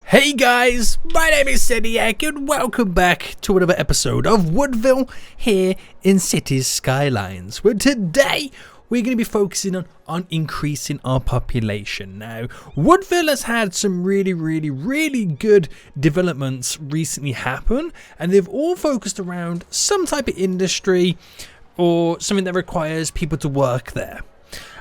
Hey guys, my name is Seniac and welcome back to another episode of Woodville here in Cities Skylines, where today we're going to be focusing on increasing our population. Now, Woodville has had some really good developments recently happen, and they've all focused around some type of industry or something that requires people to work there.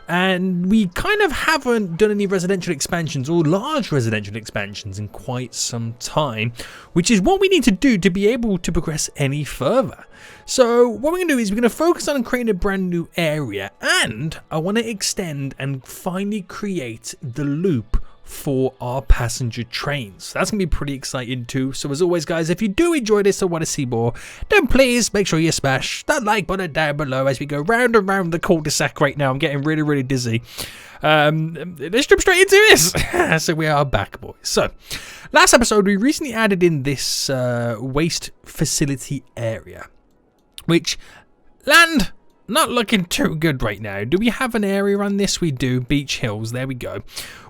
And we kind of haven't done any residential expansions or large residential expansions in quite some time, which is what we need to do to be able to progress any further. So what we're going to do is we're going to focus on creating a brand new area, and I want to extend and finally create the loop for our passenger trains. That's going to be pretty exciting too. So as always guys, if you do enjoy this or want to see more, then please make sure you smash that like button down below as we go round and round the cul-de-sac right now. I'm getting really dizzy. Let's jump straight into this. So we are back, boys. So last episode we recently added in this waste facility area, which land not looking too good right now. Do we have an area on this? We do. Beach Hills. There we go.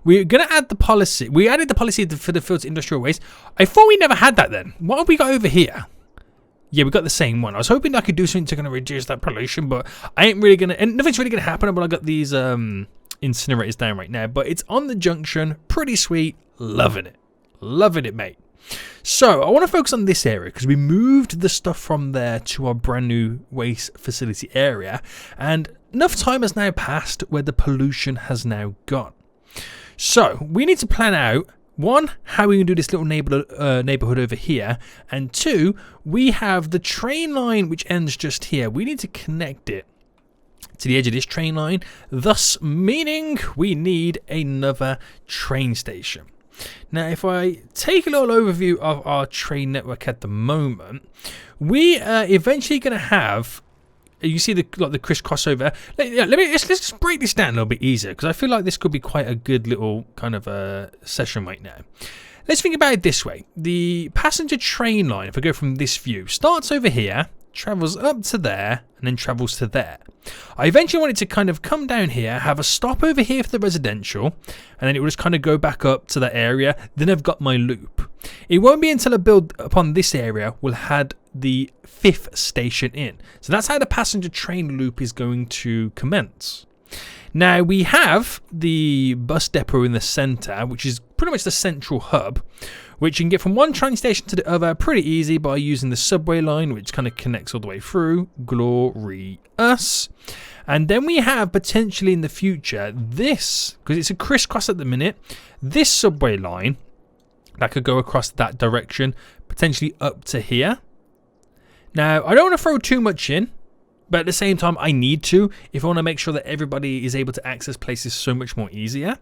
We're going to add the policy. We added the policy for the fields industrial waste. I thought we never had that then. What have we got over here? Yeah, we got the same one. I was hoping I could do something to kind of reduce that pollution, but I ain't really going to, and nothing's really going to happen. But I got these incinerators down right now, but it's on the junction. Pretty sweet. Loving it. Loving it, mate. So I want to focus on this area because we moved the stuff from there to our brand new waste facility area, and enough time has now passed where the pollution has now gone. So we need to plan out, one, how we can do this little neighborhood over here, and two, we have the train line which ends just here. We need to connect it to the edge of this train line, thus meaning we need another train station. Now, if I take a little overview of our train network at the moment, we are eventually going to have, you see the crisscross over. Let's just break this down a little bit easier, because I feel like this could be quite a good little kind of a session right now. Let's think about it this way. The passenger train line, if I go from this view, starts over here, travels up to there, and then travels to there. I eventually want it to kind of come down here, have a stop over here for the residential, and then it will just kind of go back up to that area. Then I've got my loop. It won't be until I build upon this area we'll have the 5th station in. So that's how the passenger train loop is going to commence. Now we have the bus depot in the center, which is pretty much the central hub, which you can get from one train station to the other pretty easy by using the subway line, which kind of connects all the way through. Glorious. And then we have potentially in the future this, because it's a crisscross at the minute, this subway line that could go across that direction, potentially up to here. Now, I don't want to throw too much in, but at the same time, I need to if I want to make sure that everybody is able to access places so much more easier.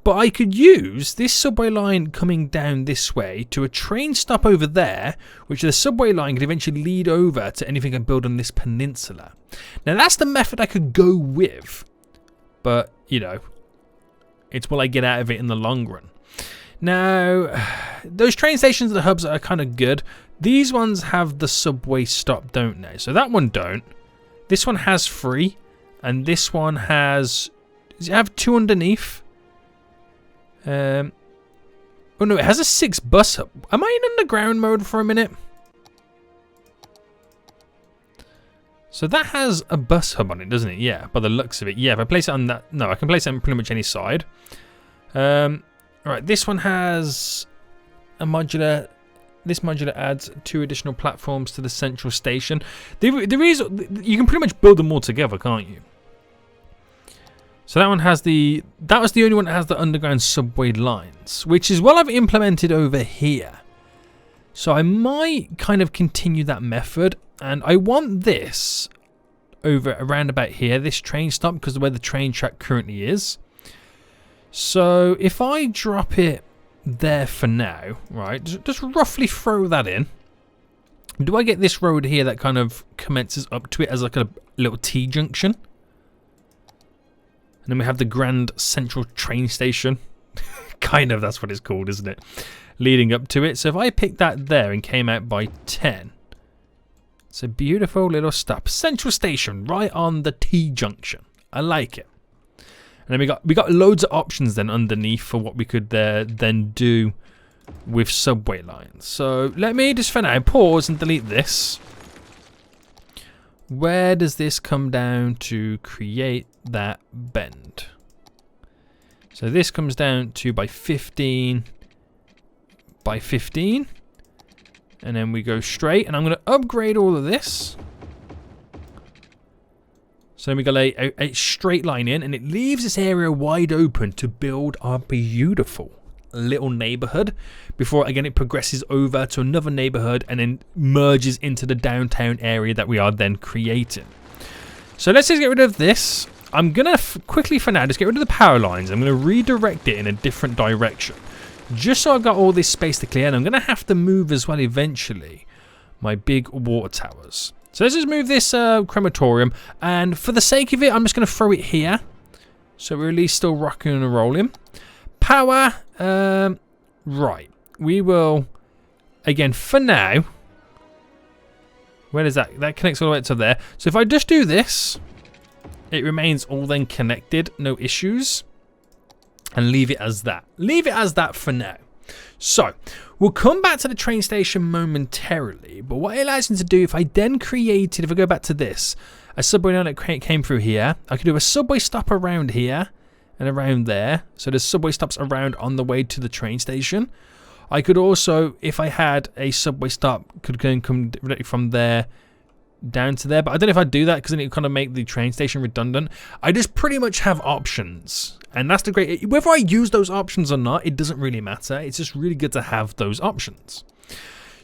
But I could use this subway line coming down this way to a train stop over there, which the subway line could eventually lead over to anything I build on this peninsula. Now, that's the method I could go with, but, you know, it's what I get out of it in the long run. Now, those train stations and the hubs are kind of good. These ones have the subway stop, don't they? So that one don't. This one has 3, and this one has, does it have 2 underneath? Oh no, it has a 6 bus hub. Am I in underground mode for a minute? So that has a bus hub on it, doesn't it? Yeah, by the looks of it. Yeah, if I place it on that, no, I can place it on pretty much any side. Alright, this one has a modular. This modular adds 2 additional platforms to the central station. There is, you can pretty much build them all together, can't you? So that one has that was the only one that has the underground subway lines, which is what I've implemented over here. So I might kind of continue that method, and I want this over around about here, this train stop, because of where the train track currently is. So if I drop it there for now, right, just roughly throw that in. Do I get this road here that kind of commences up to it as like a little T-junction? And then we have the Grand Central train station. Kind of, that's what it's called, isn't it? Leading up to it. So if I picked that there and came out by 10, it's a beautiful little stop. Central station, right on the T-junction. I like it. And then we got loads of options then underneath for what we could then do with subway lines. So let me just for now pause and delete this. Where does this come down to create that bend? So this comes down to by 15 by 15. And then we go straight, and I'm going to upgrade all of this. So then we got a straight line in, and it leaves this area wide open to build our beautiful little neighborhood before, again, it progresses over to another neighborhood and then merges into the downtown area that we are then creating. So let's just get rid of this. I'm going to quickly, for now, just get rid of the power lines. I'm going to redirect it in a different direction. Just so I've got all this space to clear, and I'm going to have to move as well eventually my big water towers. So let's just move this crematorium, and for the sake of it, I'm just going to throw it here. So we're at least still rocking and rolling. Power, right. We will, again, for now, where is that? That connects all the way to there. So if I just do this, it remains all then connected, no issues. And leave it as that. Leave it as that for now. So, we'll come back to the train station momentarily. But what it allows me to do, if I then created, if I go back to this, a subway line that came through here, I could do a subway stop around here and around there. So there's subway stops around on the way to the train station. I could also, if I had a subway stop, could come directly from there down to there. But I don't know if I'd do that because then it would kind of make the train station redundant. I just pretty much have options. And that's the great, whether I use those options or not, it doesn't really matter. It's just really good to have those options.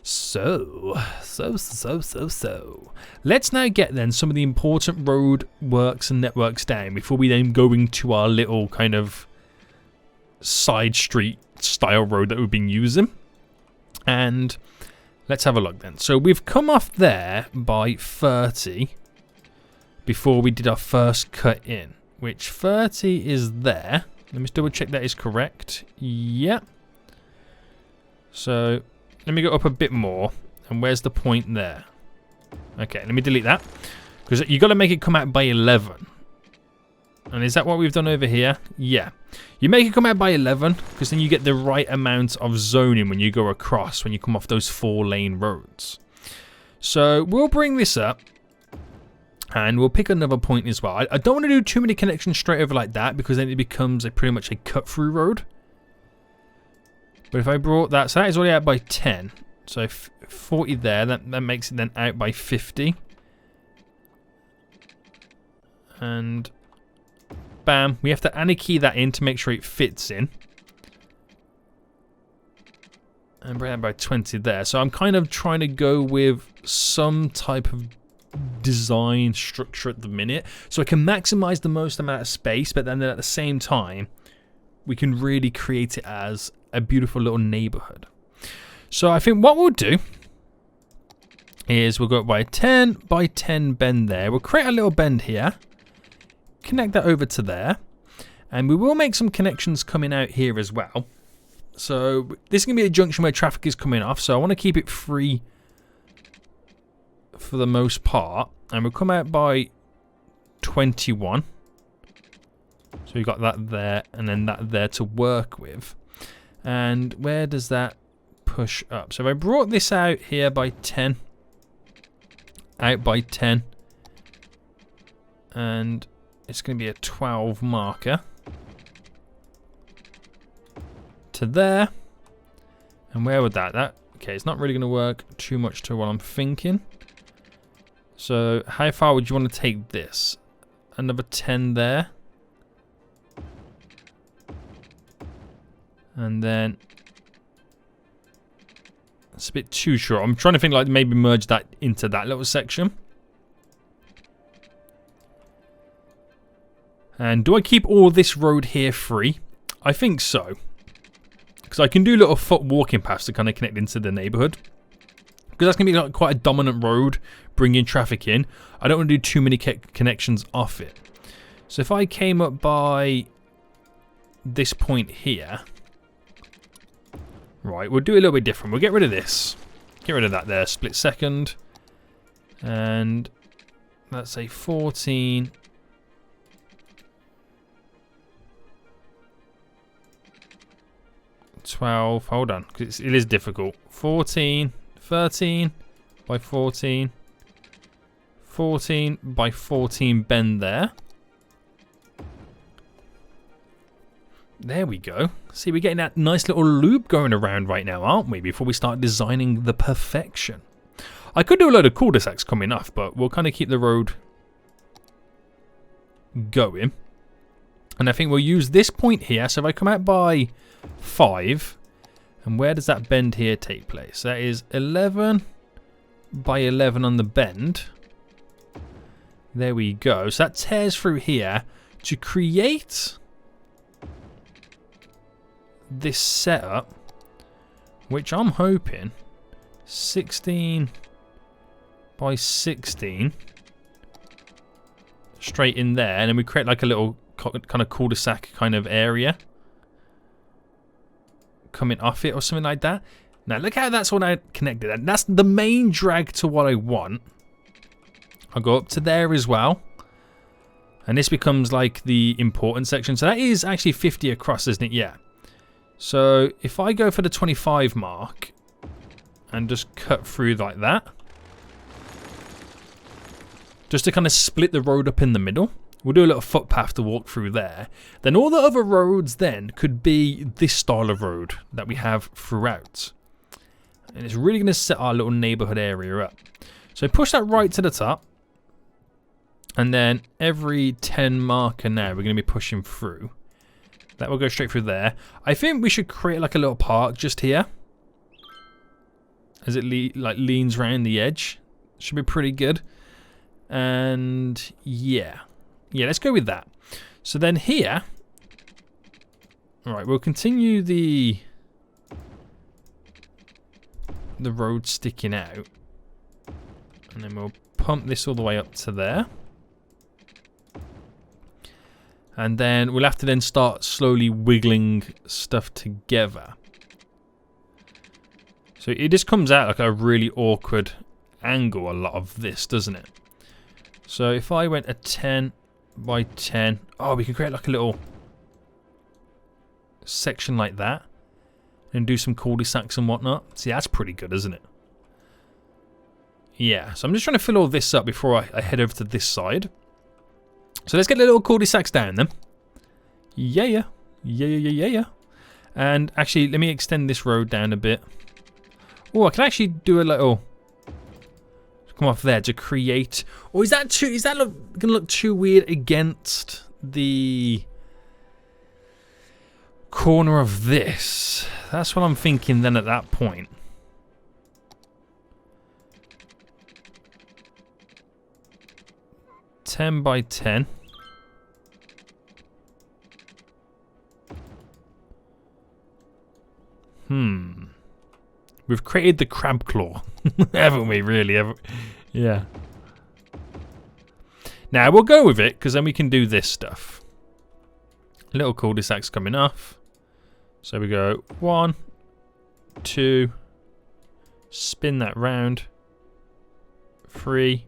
So. Let's now get then some of the important road works and networks down before we then go into our little kind of side street style road that we've been using. And let's have a look then. So we've come off there by 30 before we did our first cut in. Which 30 is there. Let me just double check that is correct. Yep. So let me go up a bit more. And where's the point there? Okay, let me delete that. Because you got to make it come out by 11. And is that what we've done over here? Yeah. You make it come out by 11 because then you get the right amount of zoning when you go across, when you come off those 4-lane roads. So we'll bring this up. And we'll pick another point as well. I don't want to do too many connections straight over like that because then it becomes pretty much a cut-through road. But if I brought that, so that is already out by 10. So 40 there, that makes it then out by 50. And bam, we have to anarchy that in to make sure it fits in. And bring that by 20 there. So I'm kind of trying to go with some type of design structure at the minute so I can maximize the most amount of space, but then at the same time we can really create it as a beautiful little neighborhood. So I think what we'll do is we'll go by 10 by 10 bend there. We'll create a little bend here, connect that over to there, and we will make some connections coming out here as well. So this is going to be a junction where traffic is coming off, so I want to keep it free for the most part, and we'll come out by 21. So we've got that there and then that there to work with. And where does that push up? So if I brought this out here by 10, out by 10, and it's going to be a 12 marker to there. And where would that okay, it's not really going to work too much to what I'm thinking. So how far would you want to take this? Another 10 there. And then it's a bit too short. I'm trying to think like maybe merge that into that little section. And do I keep all this road here free? I think so. Because I can do little foot walking paths to kind of connect into the neighborhood. Because that's going to be like quite a dominant road, bringing traffic in. I don't want to do too many connections off it. So if I came up by this point here, right, we'll do it a little bit different. We'll get rid of this. Get rid of that there, split second. And let's say 14. 12. Hold on, because it is difficult. 14, 13 by 14. 14 by 14 bend there. There we go. See, we're getting that nice little loop going around right now, aren't we? Before we start designing the perfection. I could do a load of cul-de-sacs coming off, but we'll kind of keep the road going. And I think we'll use this point here. So if I come out by 5, and where does that bend here take place? That is 11 by 11 on the bend. There we go. So that tears through here to create this setup, which I'm hoping 16 by 16 straight in there, and then we create like a little kind of cul-de-sac kind of area coming off it or something like that. Now look how that's all connected, and that's the main drag to what I want. I'll go up to there as well, and this becomes like the important section. So that is actually 50 across, isn't it? Yeah. So if I go for the 25 mark and just cut through like that, just to kind of split the road up in the middle. We'll do a little footpath to walk through there. Then all the other roads then could be this style of road that we have throughout. And it's really going to set our little neighborhood area up. So push that right to the top. And then every 10 marker now, we're going to be pushing through. That will go straight through there. I think we should create like a little park just here. As it leans around the edge. Should be pretty good. And yeah, let's go with that. So then here, all right, we'll continue the road sticking out, and then we'll pump this all the way up to there, and then we'll have to then start slowly wiggling stuff together. So it just comes out like a really awkward angle, a lot of this, doesn't it? So if I went a 10 by 10, oh, we can create like a little section like that and do some cul-de-sacs and whatnot. See, that's pretty good, isn't it? Yeah, so I'm just trying to fill all this up before I head over to this side. So let's get the little cul-de-sacs down then. Yeah. And actually, let me extend this road down a bit. Oh, I can actually do a little come off there to create, or is that gonna look too weird against the corner of this? That's what I'm thinking then at that point. $10 by 10. We've created the crab claw, haven't we? Really? Yeah. Now we'll go with it because then we can do this stuff. Little cul-de-sacs coming off. So we go 1, 2, spin that round. 3,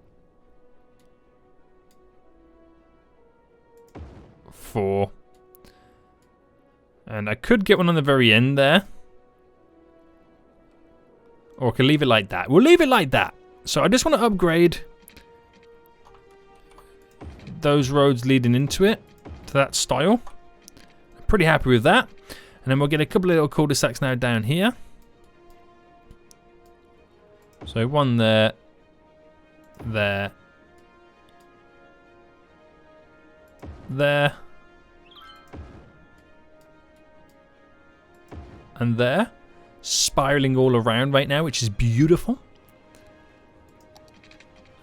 4, and I could get one on the very end there. Or I can leave it like that. We'll leave it like that. So I just want to upgrade those roads leading into it to that style. I'm pretty happy with that. And then we'll get a couple of little cul-de-sacs now down here. So one there, there, there, and there. Spiraling all around right now, which is beautiful.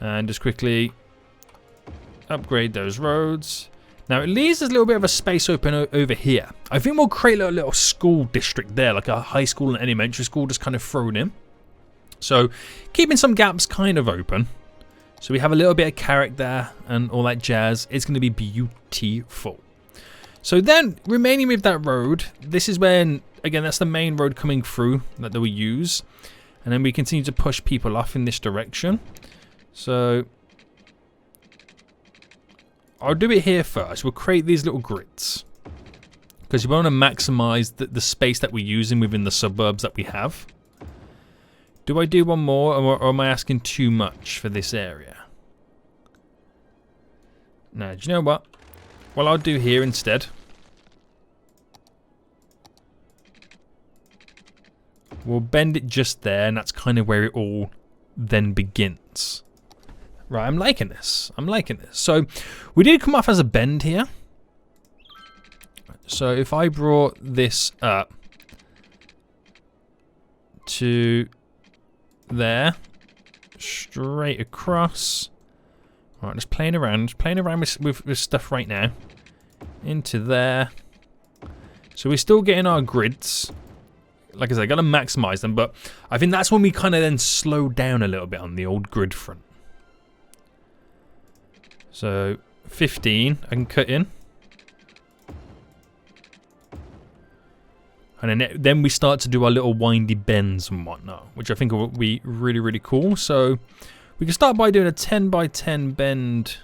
And just quickly upgrade those roads. Now it leaves us a little bit of a space open over here. I think we'll create a little school district there, like a high school and elementary school just kind of thrown in. So keeping some gaps kind of open. So we have a little bit of character and all that jazz. It's going to be beautiful. So then remaining with that road, this is when, again, that's the main road coming through that we use. And then we continue to push people off in this direction. So I'll do it here first. We'll create these little grids. because you want to maximize the space that we're using within the suburbs that we have. Do I do one more, or am I asking too much for this area? Now, do you know what? What I'll do here instead, we'll bend it just there, and that's kind of where it all then begins. Right, I'm liking this. I'm liking this. So, we did come off as a bend here. So, if I brought this up to there, straight across. Alright, just playing around with stuff right now. Into there. So we're still getting our grids. Like I said, I gotta maximize them, but I think that's when we kind of then slow down a little bit on the old grid front. So 15, I can cut in. And then we start to do our little windy bends and whatnot, which I think will be really, really cool. So we can start by doing a 10 by 10 bend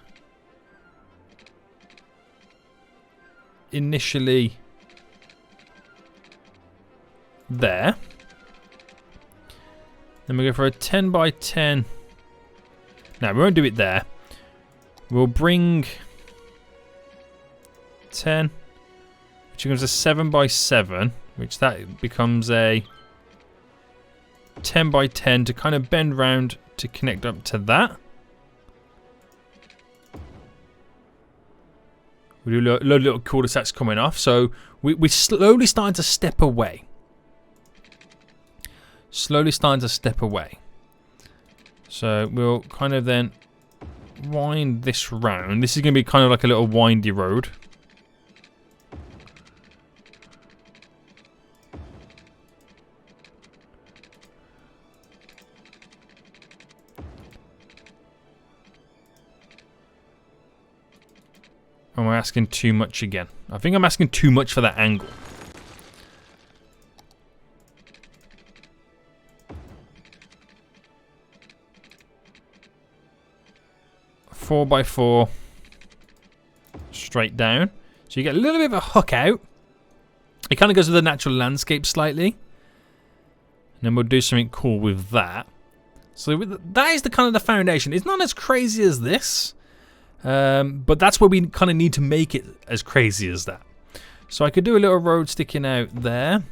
initially there. Then we go for a 10 by 10. Now, we won't do it there. We'll bring 10, which becomes a 7 by 7. Which that becomes a 10 by 10 to kind of bend round to connect up to that. We do a load of little cul-de-sacs coming off. So we're slowly starting to step away. Slowly starting to step away. So we'll kind of then wind this round. This is going to be kind of like a little windy road. Am I asking too much again? I think I'm asking too much for that angle. Four by 4 straight down. So you get a little bit of a hook out. It kind of goes with the natural landscape slightly. And then we'll do something cool with that. So that is the kind of the foundation. It's not as crazy as this. But that's where we kind of need to make it as crazy as that. So I could do a little road sticking out there.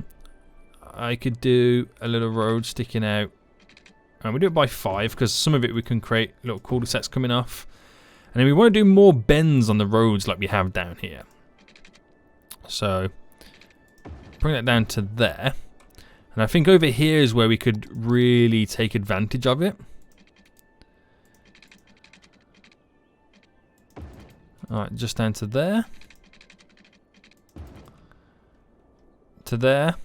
I could do a little road sticking out. And we do it by 5 because some of it we can create little cul-de-sacs coming off. And then we want to do more bends on the roads like we have down here. So bring that down to there. And I think over here is where we could really take advantage of it. Alright, just down to there. To there.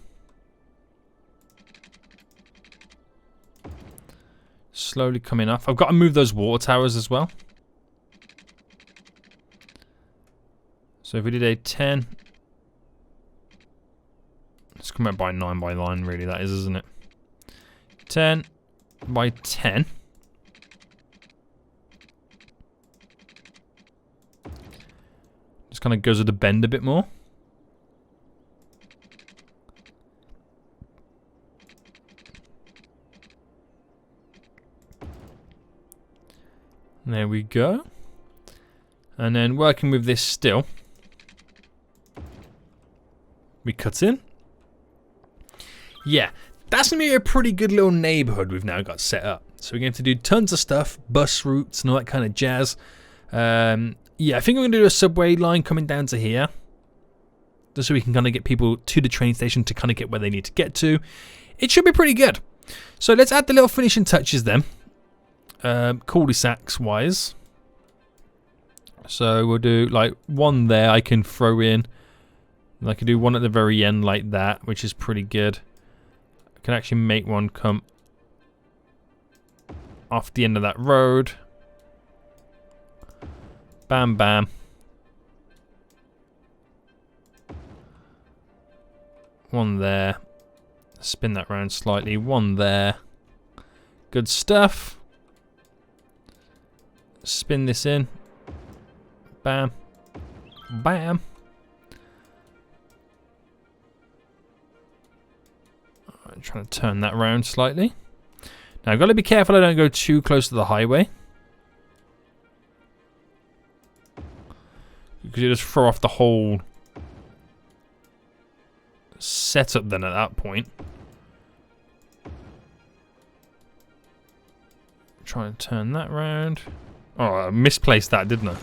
Slowly coming off. I've got to move those water towers as well. So if we did a 10. Let's come out by 9 by line, really, that is, isn't it? 10 by 10. Just kind of goes with the bend a bit more. There we go. And then working with this still, we cut in. Yeah, that's going to be a pretty good little neighborhood we've now got set up. So we're going to do tons of stuff, bus routes and all that kind of jazz. Yeah, I think we're going to do a subway line coming down to here. Just so we can kind of get people to the train station to kind of get where they need to get to. It should be pretty good. So let's add the little finishing touches then. Cul-de-sacs wise. So we'll do like one there I can throw in. And I can do one at the very end like that, which is pretty good. I can actually make one come off the end of that road. Bam, bam. One there. Spin that round slightly. One there. Good stuff. Spin this in. Bam. Bam. I'm trying to turn that around slightly. Now I've got to be careful I don't go too close to the highway, because you just throw off the whole setup then at that point. Try and turn that round. Oh, I misplaced that, didn't I?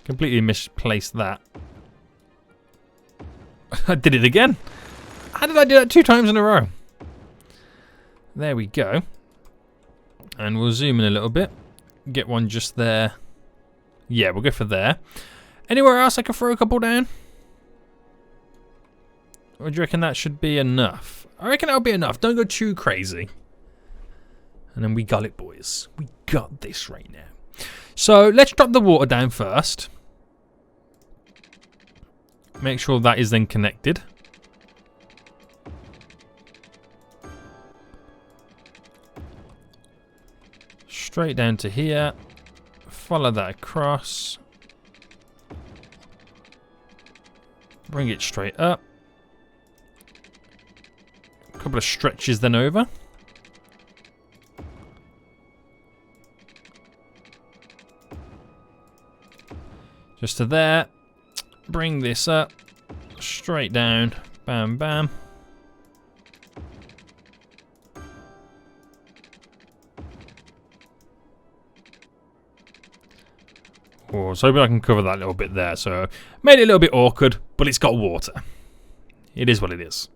Completely misplaced that. I did it again. How did I do that 2 times in a row? There we go. And we'll zoom in a little bit. Get one just there. Yeah, we'll go for there. Anywhere else I could throw a couple down? Or do you reckon that should be enough? I reckon that'll be enough. Don't go too crazy. And then we got it, boys. We got this right now. So let's drop the water down first. Make sure that is then connected. Straight down to here. Follow that across. Bring it straight up. A couple of stretches then over. Just to there. Bring this up. Straight down. Bam, bam. Oh, so I can cover that little bit there. So made it a little bit awkward, but it's got water. It is what it is.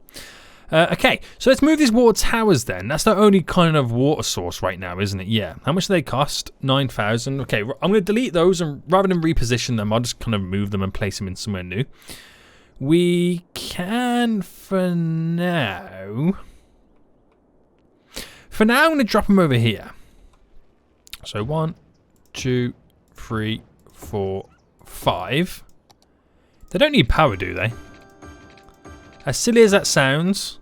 Okay, so let's move these water towers then. That's the only kind of water source right now, isn't it? Yeah. How much do they cost? 9,000. Okay, I'm going to delete those, and rather than reposition them, I'll just kind of move them and place them in somewhere new. We can, for now... I'm going to drop them over here. So 1, 2, 3, 4, 5. They don't need power, do they? As silly as that sounds,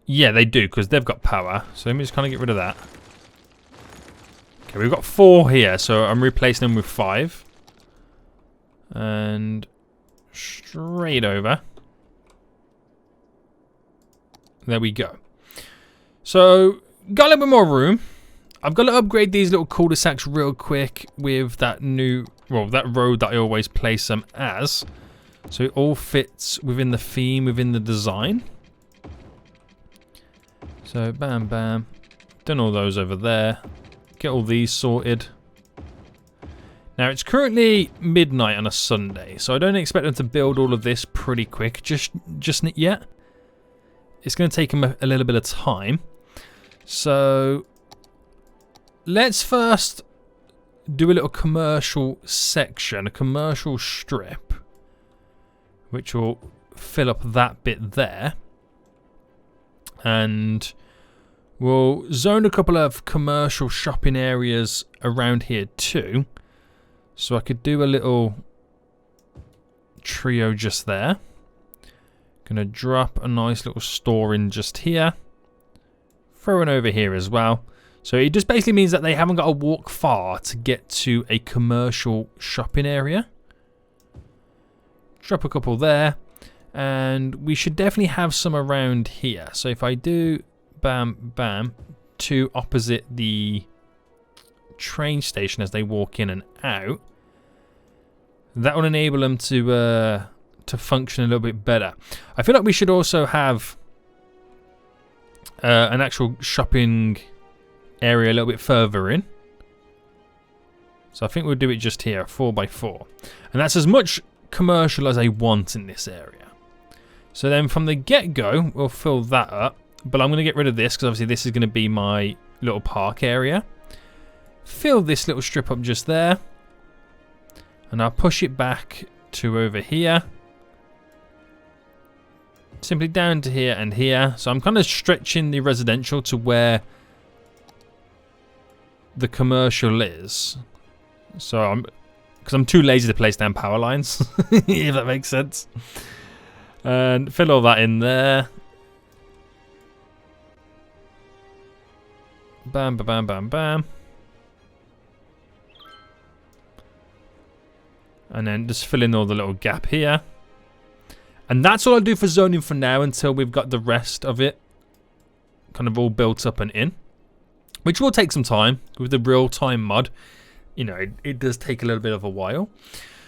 yeah, they do, because they've got power. So let me just kind of get rid of that. Okay, we've got 4 here, so I'm replacing them with 5. And straight over. There we go. So, got a little bit more room. I've got to upgrade these little cul-de-sacs real quick with that new, well, that road that I always place them as. So it all fits within the theme, within the design. So bam, bam. Done all those over there. Get all these sorted. Now it's currently midnight on a Sunday, so I don't expect them to build all of this pretty quick just yet. It's going to take them a little bit of time. So let's first do a little commercial section, a commercial strip, which will fill up that bit there. And we'll zone a couple of commercial shopping areas around here too. So I could do a little trio just there. Gonna drop a nice little store in just here. Throw one over here as well. So it just basically means that they haven't got to walk far to get to a commercial shopping area. Drop a couple there. And we should definitely have some around here. So if I do bam, bam, 2 opposite the train station as they walk in and out, that will enable them to function a little bit better. I feel like we should also have an actual shopping area a little bit further in. So I think we'll do it just here, 4x4. And that's as much commercial as I want in this area. So then from the get-go, we'll fill that up. But I'm going to get rid of this because obviously this is going to be my little park area. Fill this little strip up just there. And I'll push it back to over here. Simply down to here and here. So I'm kind of stretching the residential to where the commercial is. So because I'm too lazy to place down power lines, if that makes sense. And fill all that in there. Bam, bam, bam, bam, bam. And then just fill in all the little gap here. And that's all I'll do for zoning for now until we've got the rest of it kind of all built up and in. Which will take some time with the real-time mod. You know, it does take a little bit of a while.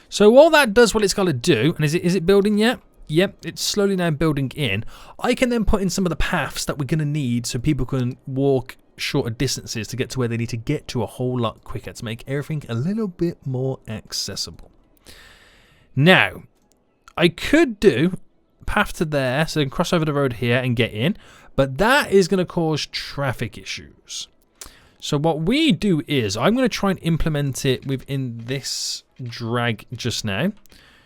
So all that does what it's got to do, and is it building yet? Yep, it's slowly now building in. I can then put in some of the paths that we're going to need so people can walk shorter distances to get to where they need to get to a whole lot quicker to make everything a little bit more accessible. Now, I could do path to there, so I can cross over the road here and get in, but that is going to cause traffic issues. So what we do is, I'm going to try and implement it within this drag just now.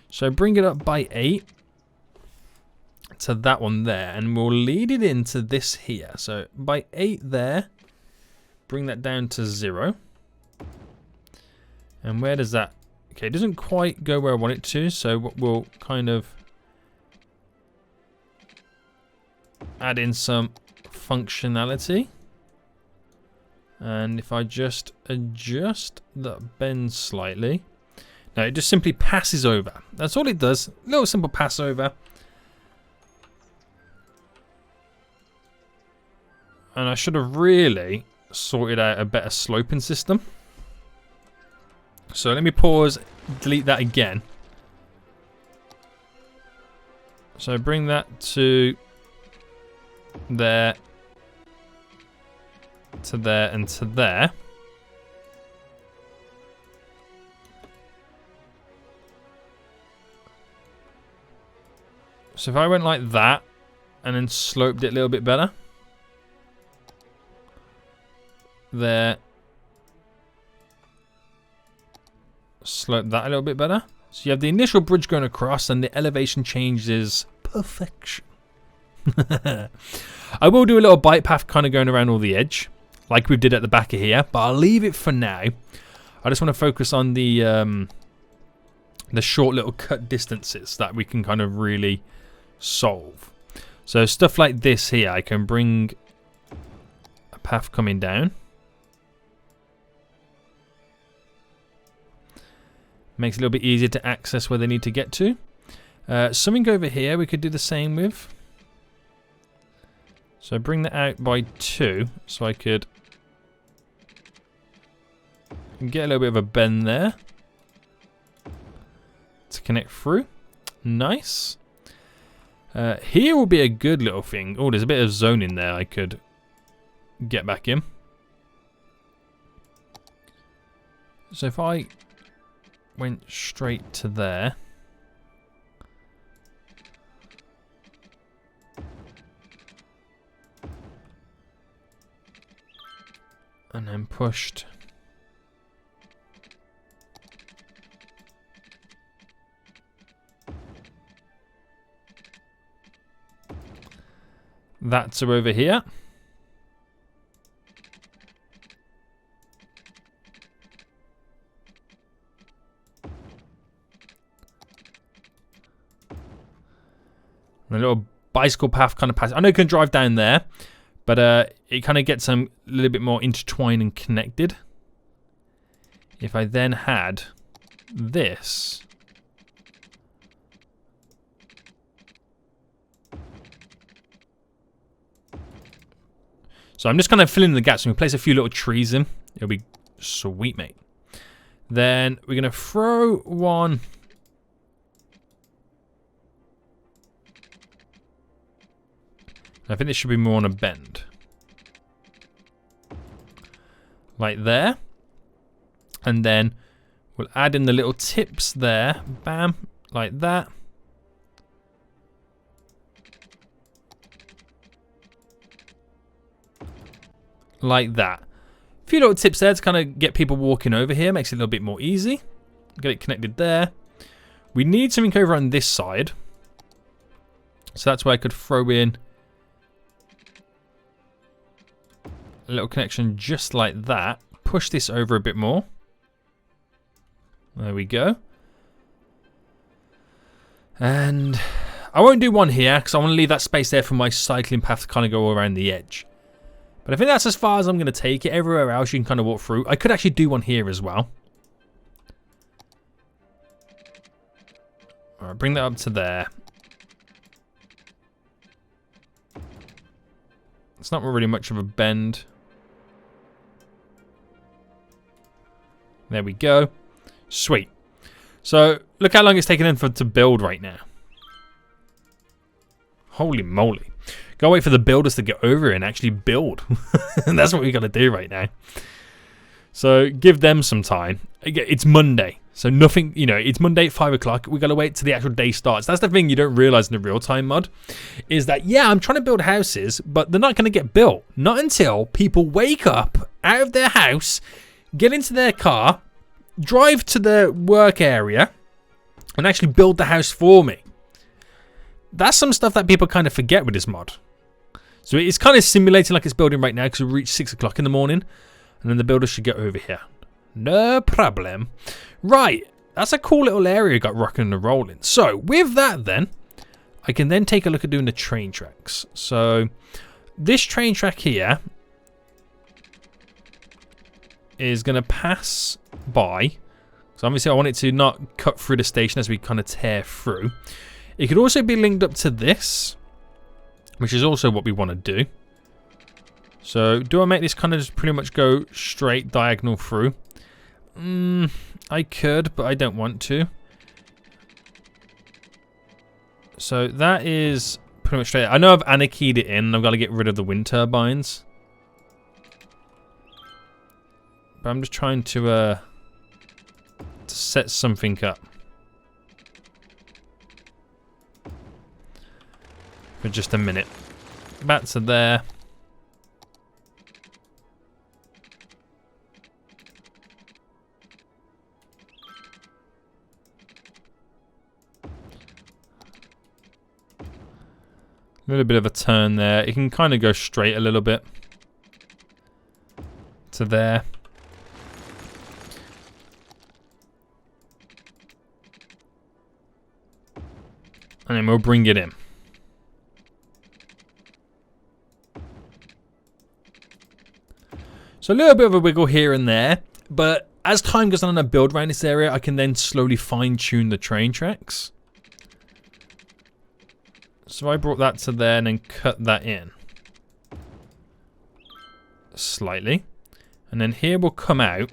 So bring it up by 8 to that one there, and we'll lead it into this here. So by 8 there, bring that down to 0. And where does that... Okay, it doesn't quite go where I want it to, so we'll kind of add in some functionality. And if I just adjust that bend slightly. Now it just simply passes over. That's all it does. A little simple pass over. And I should have really sorted out a better sloping system. So let me pause, delete that again. So bring that to there, to there, and to there. So if I went like that and then sloped it a little bit better. There. Slope that a little bit better. So you have the initial bridge going across and the elevation changes perfection. I will do a little bike path kind of going around all the edge like we did at the back of here, but I'll leave it for now. I just want to focus on the short little cut distances that we can kind of really solve. So stuff like this here, I can bring a path coming down. Makes it a little bit easier to access where they need to get to. Something over here we could do the same with. So bring that out by 2 so I could get a little bit of a bend there to connect through. Nice. Here will be a good little thing. Oh, there's a bit of zoning there I could get back in. So if I went straight to there. And then pushed. That to over here. A little bicycle path kind of pass. I know you can drive down there, but it kind of gets them a little bit more intertwined and connected. If I then had this. So I'm just kind of filling in the gaps. So we place a few little trees in. It'll be sweet, mate. Then we're going to throw one. I think this should be more on a bend. Like there. And then we'll add in the little tips there. Bam. Like that. Like that. A few little tips there to kind of get people walking over here. Makes it a little bit more easy. Get it connected there. We need something over on this side. So that's where I could throw in a little connection just like that. Push this over a bit more. There we go. And I won't do one here because I want to leave that space there for my cycling path to kind of go around the edge. But I think that's as far as I'm going to take it. Everywhere else you can kind of walk through. I could actually do one here as well. Alright, bring that up to there. It's not really much of a bend. There we go. Sweet. So, look how long it's taken them to build right now. Holy moly. Gotta wait for the builders to get over here and actually build. And that's what we gotta do right now. So, give them some time. It's Monday. So, nothing, you know, it's Monday at 5 o'clock. We gotta wait till the actual day starts. That's the thing you don't realize in the real-time mod. Is that, yeah, I'm trying to build houses, but they're not gonna get built. Not until people wake up out of their house, get into their car, drive to the work area, and actually build the house for me. That's some stuff that people kind of forget with this mod. So it's kind of simulating like it's building right now because we reached 6 o'clock in the morning, and then the builder should get over here. No problem. Right, that's a cool little area got rocking and rolling. So with that then, I can then take a look at doing the train tracks. So this train track here is going to pass by. So obviously I want it to not cut through the station as we kind of tear through. It could also be linked up to this, which is also what we want to do. So do I make this kind of just pretty much go straight diagonal through? I could, but I don't want to. So that is pretty much straight. I know I've anarchied it in. I've got to get rid of the wind turbines. But I'm just trying to set something up. For just a minute. Back to there. A little bit of a turn there. It can kind of go straight a little bit. To there. And then we'll bring it in. So a little bit of a wiggle here and there. But as time goes on I build around this area, I can then slowly fine tune the train tracks. So I brought that to there and then cut that in. Slightly. And then here we'll come out.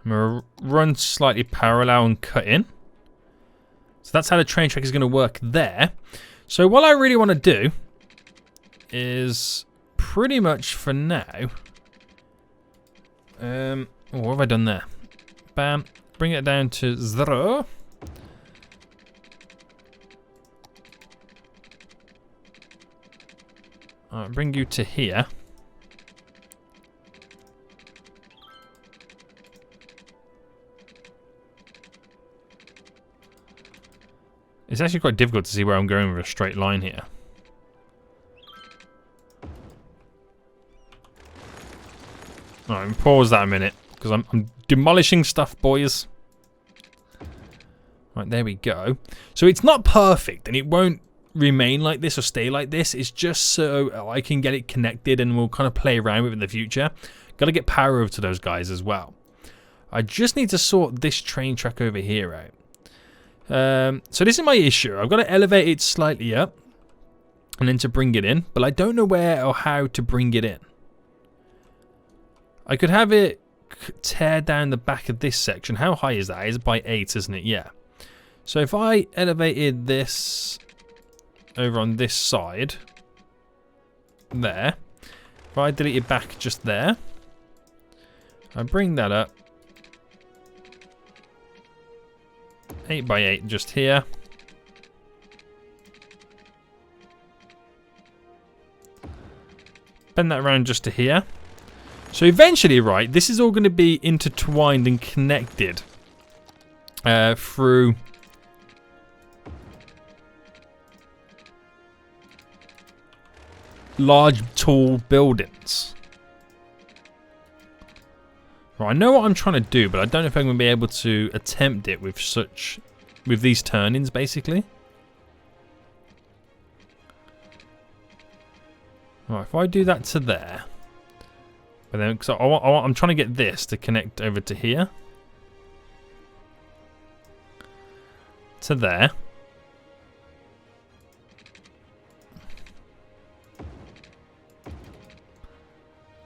I'm going to run slightly parallel and cut in. So that's how the train track is going to work there. So what I really want to do is pretty much for now. What have I done there? Bam. Bring it down to 0. Alright, bring you to here. It's actually quite difficult to see where I'm going with a straight line here. Alright, pause that a minute, because I'm demolishing stuff, boys. Right, there we go. So it's not perfect, and it won't remain like this or stay like this. It's just so I can get it connected, and we'll kind of play around with it in the future. Got to get power over to those guys as well. I just need to sort this train track over here out. So this is my issue. I've got to elevate it slightly up, and then to bring it in, but I don't know where or how to bring it in. I could have it tear down the back of this section. How high is that? It's by 8, isn't it? Yeah. So if I elevated this over on this side, there, if I delete it back just there, I bring that up, 8 by 8 just here. Bend that around just to here. So eventually, right, this is all going to be intertwined and connected through large, tall buildings. Right, I know what I'm trying to do, but I don't know if I'm going to be able to attempt it with these turn-ins, basically. Right, if I do that to there. But then, because I'm trying to get this to connect over to here. to there.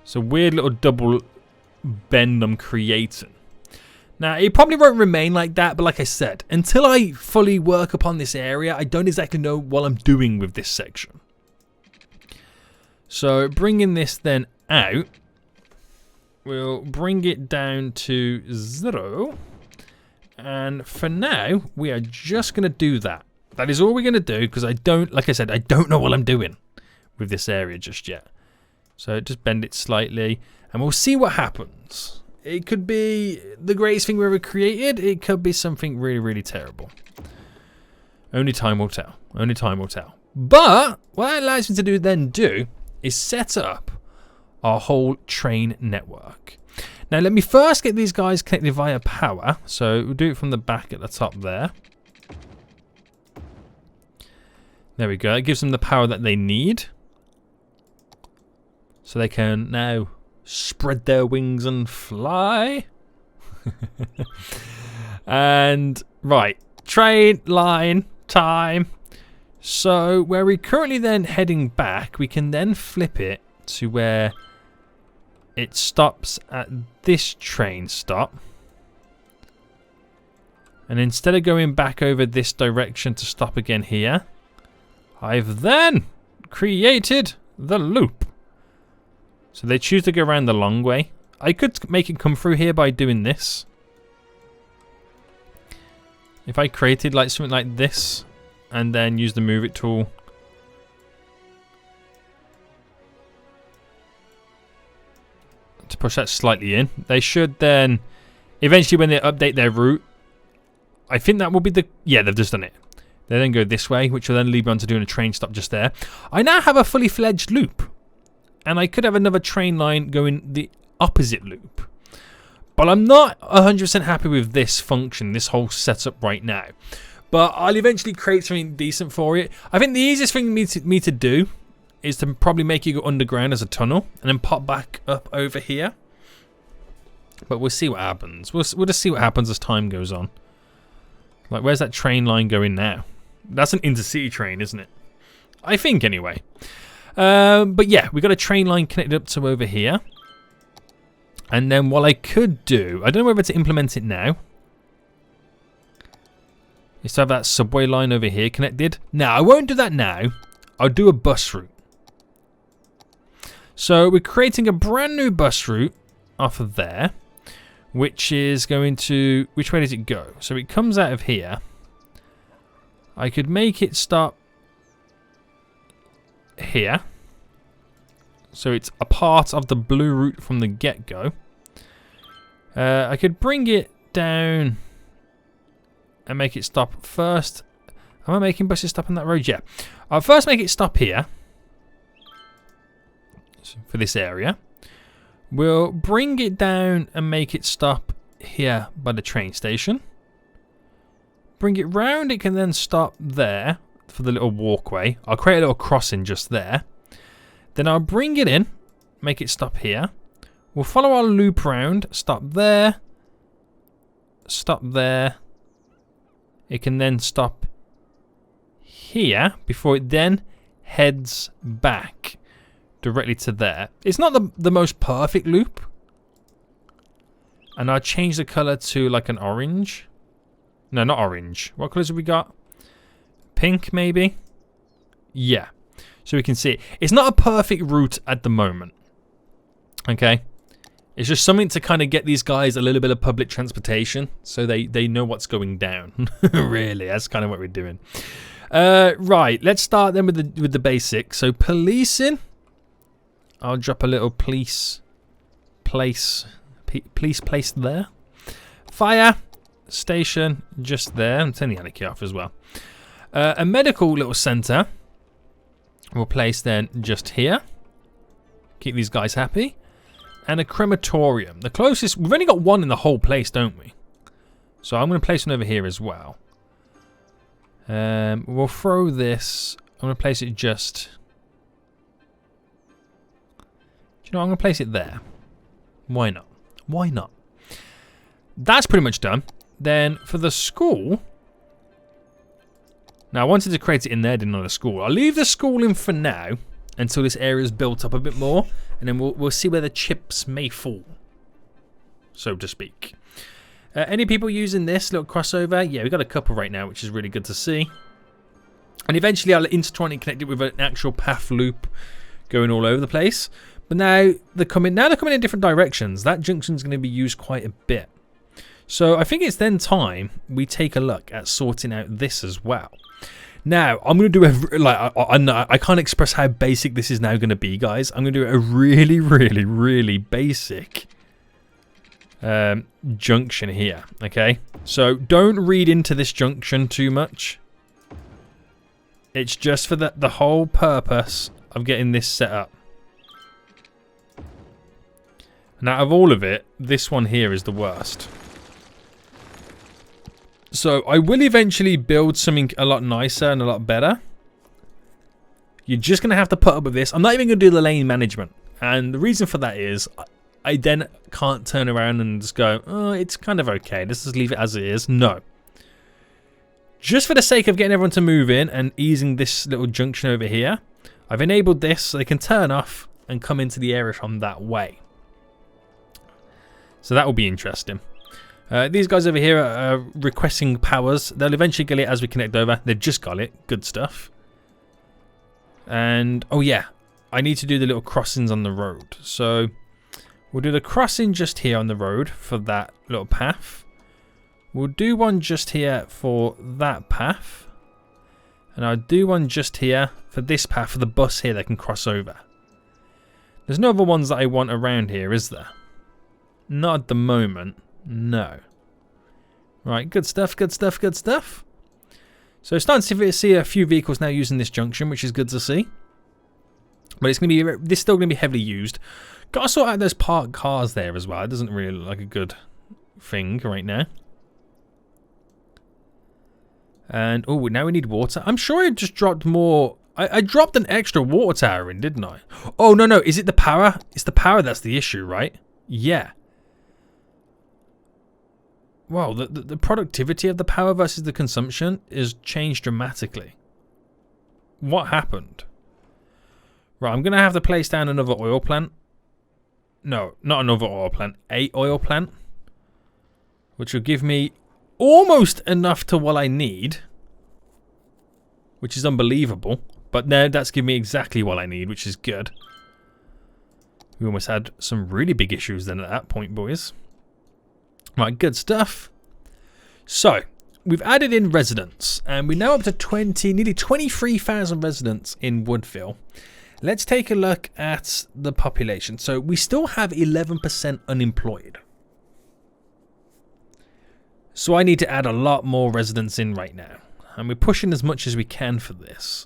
It's a weird little double bend I'm creating. Now, it probably won't remain like that, but like I said, until I fully work upon this area, I don't exactly know what I'm doing with this section. So, bringing this then out, we'll bring it down to 0. And for now, we are just going to do that. That is all we're going to do, because I don't, like I said, I don't know what I'm doing with this area just yet. So just bend it slightly, and we'll see what happens. It could be the greatest thing we ever created. It could be something really, really terrible. Only time will tell. Only time will tell. But what it allows me to do is set up our whole train network. Now let me first get these guys connected via power. So we'll do it from the back at the top there. There we go. It gives them the power that they need. So they can now spread their wings and fly. And, right, train line time. So where we're currently then heading back, we can then flip it to where it stops at this train stop. And instead of going back over this direction to stop again here, I've then created the loop. So they choose to go around the long way. I could make it come through here by doing this. If I created like something like this and then use the move it tool. To push that slightly in. They should then, eventually when they update their route, I think that will be the, yeah, they've just done it. They then go this way, which will then lead me on to doing a train stop just there. I now have a fully fledged loop. And I could have another train line going the opposite loop. But I'm not 100% happy with this function, this whole setup right now. But I'll eventually create something decent for it. I think the easiest thing me to do is to probably make it go underground as a tunnel and then pop back up over here. But we'll see what happens. We'll just see what happens as time goes on. Like, where's that train line going now? That's an intercity train, isn't it? I think, anyway. But yeah, we've got a train line connected up to over here. And then what I could do, I don't know whether to implement it now, is to have that subway line over here connected. Now, I won't do that now. I'll do a bus route. So we're creating a brand new bus route off of there, which is going to, which way does it go? So it comes out of here. I could make it stop here. So it's a part of the blue route from the get-go. I could bring it down and make it stop first. Am I making buses stop on that road? Yeah. I'll first make it stop here. For this area. We'll bring it down and make it stop here by the train station. Bring it round, it can then stop there for the little walkway. I'll create a little crossing just there. Then I'll bring it in, make it stop here. We'll follow our loop round, stop there. Stop there. It can then stop here before it then heads back directly to there. It's not the most perfect loop. And I'll change the color to like an orange. No, not orange. What colors have we got? Pink, maybe? Yeah. So we can see it. It's not a perfect route at the moment. Okay? It's just something to kind of get these guys a little bit of public transportation so they know what's going down. Really, that's kind of what we're doing. Right, let's start then with the basics. So policing. I'll drop a little police place there. Fire station just there. I'm turning the anarchy off as well. A medical little center. We'll place then just here. Keep these guys happy. And a crematorium. The closest, we've only got one in the whole place, don't we? So I'm going to place one over here as well. We'll throw this. I'm going to place it just. Do you know what? I'm going to place it there. Why not? Why not? That's pretty much done. Then for the school, Now, I wanted to create it in there, didn't I, the school. I'll leave the school in for now until this area is built up a bit more, and then we'll see where the chips may fall, so to speak. Any people using this little crossover? Yeah, we've got a couple right now, which is really good to see. And eventually I'll intertwine and connect it with an actual path loop going all over the place. But now they're coming in different directions. That junction's going to be used quite a bit. So I think it's then time we take a look at sorting out this as well. Now, I'm going to do I can't express how basic this is now going to be, guys. I'm going to do a really, really, really basic junction here, okay? So don't read into this junction too much. It's just for the whole purpose of getting this set up. And out of all of it, this one here is the worst. So I will eventually build something a lot nicer and a lot better. You're just going to have to put up with this. I'm not even going to do the lane management. And the reason for that is I then can't turn around and just go, oh, it's kind of okay. Let's just leave it as it is. No. Just for the sake of getting everyone to move in and easing this little junction over here, I've enabled this so they can turn off and come into the area from that way. So that will be interesting. These guys over here are requesting powers. They'll eventually get it as we connect over. They've just got it. Good stuff. And, oh yeah, I need to do the little crossings on the road. So we'll do the crossing just here on the road for that little path. We'll do one just here for that path. And I'll do one just here for this path for the bus here that can cross over. There's no other ones that I want around here, is there? Not at the moment. No. Right, good stuff, good stuff, good stuff. So starting to see a few vehicles now using this junction, which is good to see. But it's going to be, this is still going to be heavily used. Got to sort out those parked cars there as well. It doesn't really look like a good thing right now. And, oh, now we need water. I'm sure I just dropped more. I dropped an extra water tower in, didn't I? Oh, no, no. Is it the power? It's the power that's the issue, right? Yeah. Wow, the productivity of the power versus the consumption is changed dramatically. What happened? Right, I'm going to have to place down another oil plant. No, not another oil plant. A oil plant. Which will give me almost enough to what I need. Which is unbelievable. But now that's giving me exactly what I need, which is good. We almost had some really big issues then at that point, boys. Right, good stuff. So, we've added in residents, and we're now up to nearly 23,000 residents in Woodville. Let's take a look at the population. So, we still have 11% unemployed. So, I need to add a lot more residents in right now. And we're pushing as much as we can for this.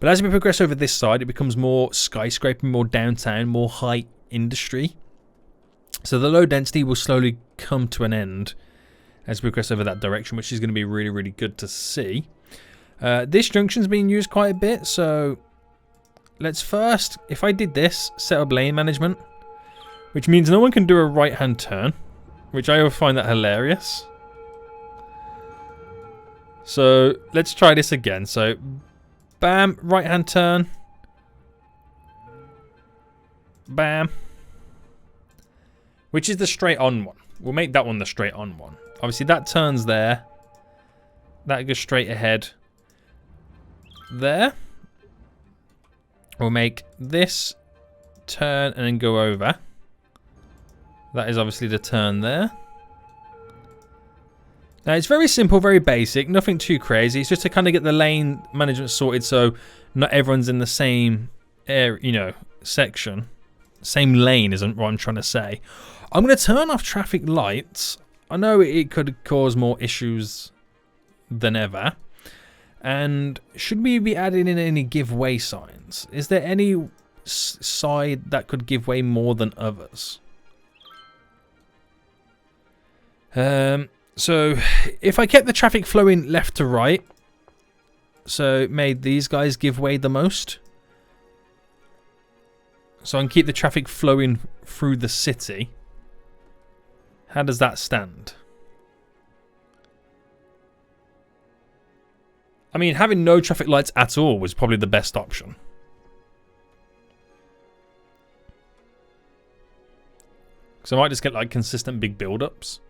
But as we progress over this side, it becomes more skyscraping, more downtown, more high industry. So the low density will slowly come to an end as we progress over that direction, which is going to be really, really good to see. This junction's being used quite a bit, so let's first, if I did this, set up lane management, which means no one can do a right-hand turn, which I always find that hilarious. So let's try this again. So, bam, right-hand turn. Bam. Which is the straight on one. We'll make that one the straight on one. Obviously that turns there. That goes straight ahead. There. We'll make this turn and then go over. That is obviously the turn there. Now it's very simple, very basic, nothing too crazy. It's just to kind of get the lane management sorted so not everyone's in the same area, you know, section. Same lane isn't what I'm trying to say. I'm going to turn off traffic lights. I know it could cause more issues than ever. And should we be adding in any give way signs? Is there any side that could give way more than others? So if I kept the traffic flowing left to right, so it made these guys give way the most. So I can keep the traffic flowing through the city. How does that stand? I mean, having no traffic lights at all was probably the best option. So I might just get like consistent big build-ups.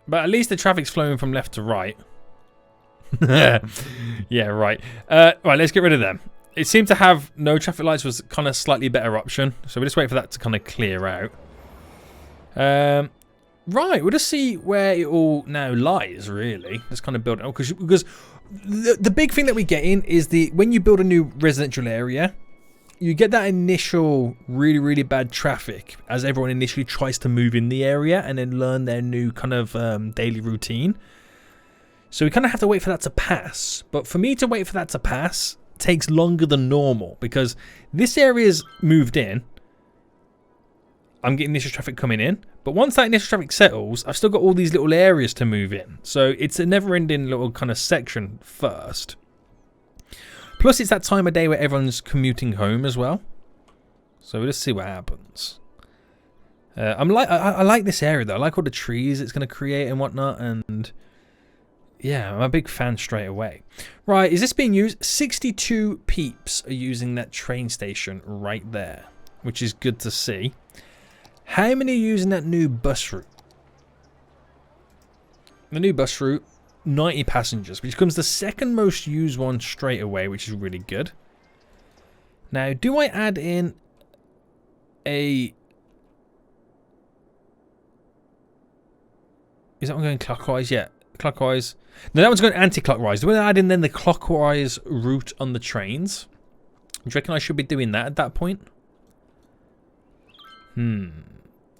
But at least the traffic's flowing from left to right. Yeah, right. Right, let's get rid of them. It seemed to have no traffic lights was kind of slightly better option. So we'll just wait for that to kind of clear out. Right, we'll just see where it all now lies, really. Let's kind of build it up. Because the big thing that we get in is when you build a new residential area, you get that initial really, really bad traffic as everyone initially tries to move in the area and then learn their new kind of daily routine. So we kind of have to wait for that to pass. But for me to wait for that to pass takes longer than normal because this area's moved in. I'm getting initial traffic coming in. But once that initial traffic settles, I've still got all these little areas to move in. So it's a never-ending little kind of section first. Plus, it's that time of day where everyone's commuting home as well. So we'll just see what happens. I like this area, though. I like all the trees it's going to create and whatnot. And yeah, I'm a big fan straight away. Right, is this being used? 62 peeps are using that train station right there, which is good to see. How many are using that new bus route? The new bus route, 90 passengers, which becomes the second most used one straight away, which is really good. Now, do I add in a... Is that one going clockwise? Yeah, clockwise. No, that one's going anti-clockwise. Do I add in then the clockwise route on the trains? Do you reckon I should be doing that at that point?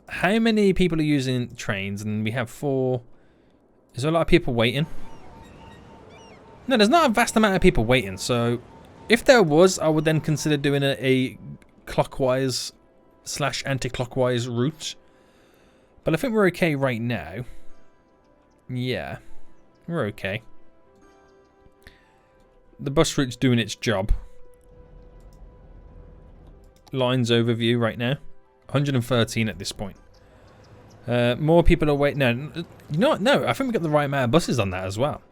How many people are using trains? And we have 4. Is there a lot of people waiting? No, there's not a vast amount of people waiting. So if there was, I would then consider doing a clockwise / anti-clockwise route. But I think we're okay right now. Yeah, we're okay. The bus route's doing its job. Lines overview right now. 113 at this point. More people are waiting. No, you know what? No, I think we got the right amount of buses on that as well.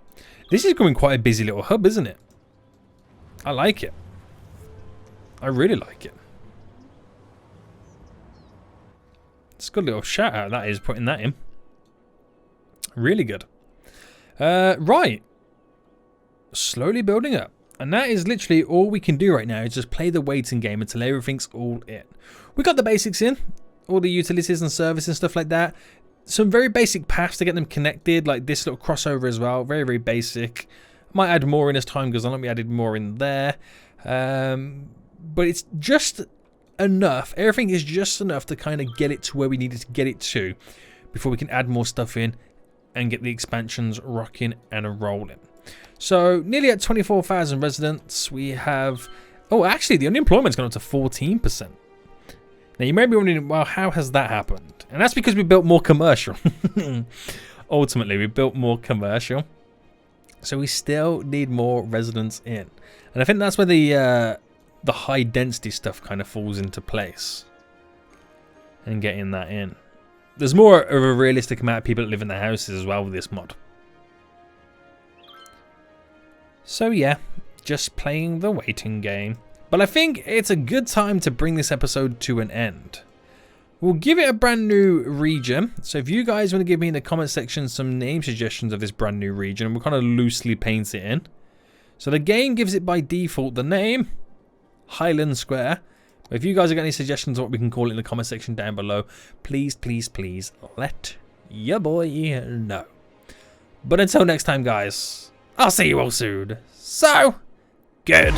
This is becoming quite a busy little hub, isn't it? I like it. I really like it. It's a good little shout out, that is, putting that in. Really good. Right. Slowly building up. And that is literally all we can do right now is just play the waiting game until everything's all in. We got the basics in. All the utilities and service and stuff like that. Some very basic paths to get them connected, like this little crossover as well. Very, very basic. Might add more in as time goes on. We added more in there. But it's just enough. Everything is just enough to kind of get it to where we needed to get it to before we can add more stuff in and get the expansions rocking and rolling. So nearly at 24,000 residents, we have... Oh, actually, the unemployment's gone up to 14%. Now, you may be wondering, well, how has that happened? And that's because we built more commercial. Ultimately, we built more commercial. So we still need more residents in. And I think that's where the high density stuff kind of falls into place. And getting that in. There's more of a realistic amount of people that live in their houses as well with this mod. So yeah, just playing the waiting game. But I think it's a good time to bring this episode to an end. We'll give it a brand new region. So if you guys want to give me in the comment section some name suggestions of this brand new region, we'll kind of loosely paint it in. So the game gives it by default the name Highland Square. If you guys have got any suggestions of what we can call it in the comment section down below, please, please, please let your boy know. But until next time, guys, I'll see you all soon. So, good.